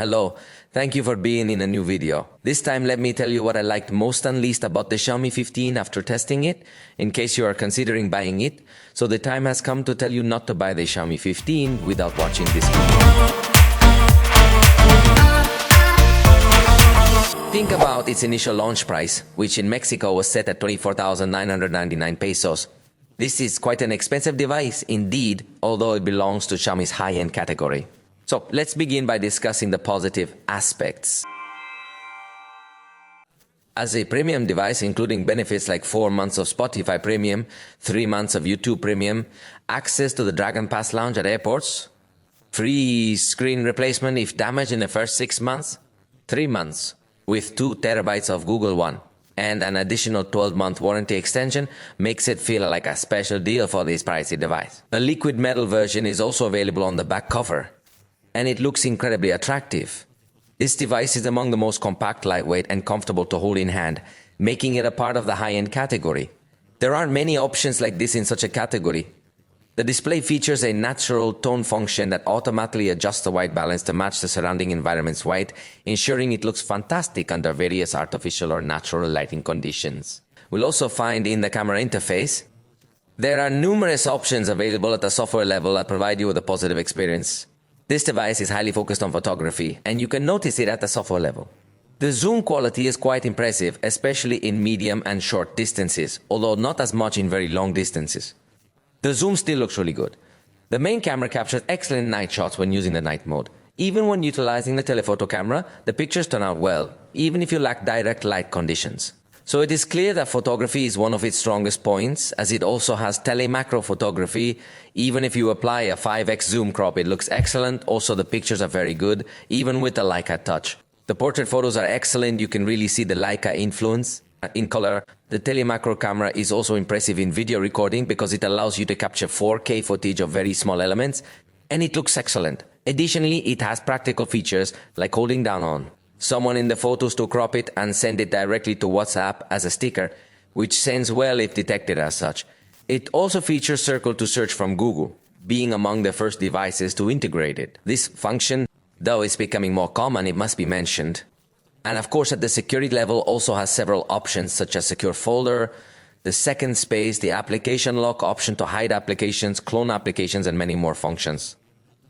Hello, thank you for being in a new video. This time let me tell you what I liked most and least about the Xiaomi 15 after testing it, in case you are considering buying it. So the time has come to tell you not to buy the Xiaomi 15 without watching this video. Think about its initial launch price, which in Mexico was set at 24,999 pesos. This is quite an expensive device indeed, although it belongs to Xiaomi's high-end category. So let's begin by discussing the positive aspects. As a premium device, including benefits like 4 months of Spotify Premium, 3 months of YouTube Premium, access to the Dragon Pass lounge at airports, free screen replacement if damaged in the first 6 months, 3 months with 2 terabytes of Google One, and an additional 12-month warranty extension makes it feel like a special deal for this pricey device. A liquid metal version is also available on the back cover, and it looks incredibly attractive. This device is among the most compact, lightweight, and comfortable to hold in hand, making it a part of the high-end category. There aren't many options like this in such a category. The display features a natural tone function that automatically adjusts the white balance to match the surrounding environment's white, ensuring it looks fantastic under various artificial or natural lighting conditions. We'll also find in the camera interface, there are numerous options available at the software level that provide you with a positive experience. This device is highly focused on photography, and you can notice it at the software level. The zoom quality is quite impressive, especially in medium and short distances, although not as much in very long distances. The zoom still looks really good. The main camera captures excellent night shots when using the night mode. Even when utilizing the telephoto camera, the pictures turn out well, even if you lack direct light conditions. So it is clear that photography is one of its strongest points, as it also has tele-macro photography. Even if you apply a 5x zoom crop, it looks excellent. Also, the pictures are very good, even with the Leica touch. The portrait photos are excellent. You can really see the Leica influence. In color, the tele-macro camera is also impressive in video recording because it allows you to capture 4K footage of very small elements, and it looks excellent. Additionally, it has practical features like holding down on someone in the photos to crop it and send it directly to WhatsApp as a sticker, which sends well if detected as such. It also features Circle to Search from Google, being among the first devices to integrate it. This function, though, is becoming more common, it must be mentioned. And of course, at the security level, also has several options such as Secure Folder, the second space, the application lock option to hide applications, clone applications, and many more functions.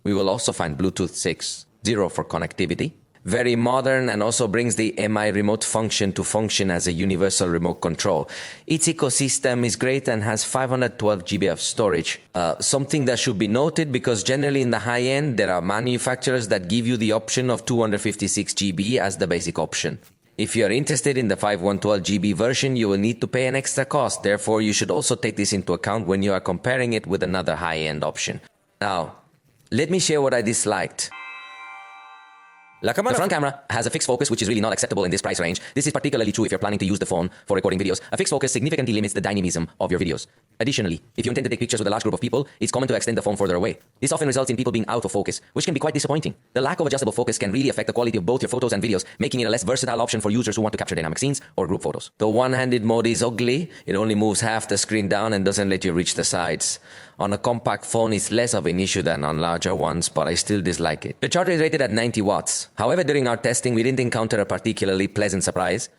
We will also find Bluetooth 6.0 for connectivity. Very modern, and also brings the MI remote function to function as a universal remote control. Its ecosystem is great and has 512 GB of storage. Something that should be noted, because generally in the high end there are manufacturers that give you the option of 256 GB as the basic option. If you are interested in the 512 GB version, you will need to pay an extra cost. Therefore, you should also take this into account when you are comparing it with another high-end option. Now, let me share what I disliked. The front camera has a fixed focus, which is really not acceptable in this price range. This is particularly true if you're planning to use the phone for recording videos. A fixed focus significantly limits the dynamism of your videos. Additionally, if you intend to take pictures with a large group of people, it's common to extend the phone further away. This often results in people being out of focus, which can be quite disappointing. The lack of adjustable focus can really affect the quality of both your photos and videos, making it a less versatile option for users who want to capture dynamic scenes or group photos. The one-handed mode is ugly. It only moves half the screen down and doesn't let you reach the sides. On a compact phone, it's less of an issue than on larger ones, but I still dislike it. The charger is rated at 90 watts. However, during our testing, we didn't encounter a particularly pleasant surprise.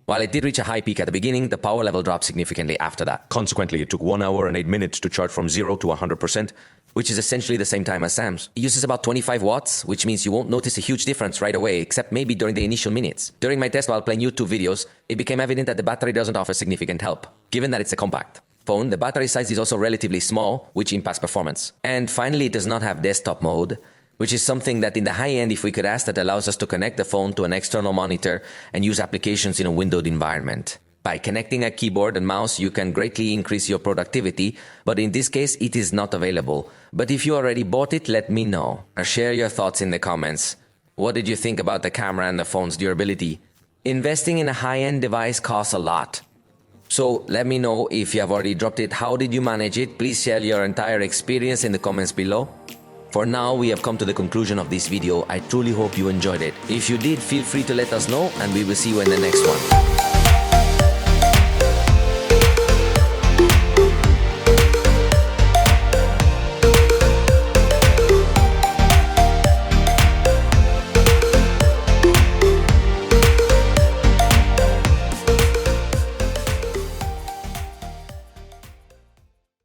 While it did reach a high peak at the beginning, the power level dropped significantly after that. Consequently, it took 1 hour and 8 minutes to charge from 0 to 100%, which is essentially the same time as Sam's. It uses about 25 watts, which means you won't notice a huge difference right away, except maybe during the initial minutes. During my test while playing YouTube videos, it became evident that the battery doesn't offer significant help, given that it's a compact phone. The battery size is also relatively small, which impacts performance. And finally, it does not have desktop mode, which is something that in the high end, if we could ask, that allows us to connect the phone to an external monitor and use applications in a windowed environment. By connecting a keyboard and mouse, you can greatly increase your productivity, but in this case, it is not available. But if you already bought it, let me know, or share your thoughts in the comments. What did you think about the camera and the phone's durability? Investing in a high-end device costs a lot. So let me know if you have already dropped it. How did you manage it? Please share your entire experience in the comments below. For now, we have come to the conclusion of this video. I truly hope you enjoyed it. If you did, feel free to let us know, and we will see you in the next one.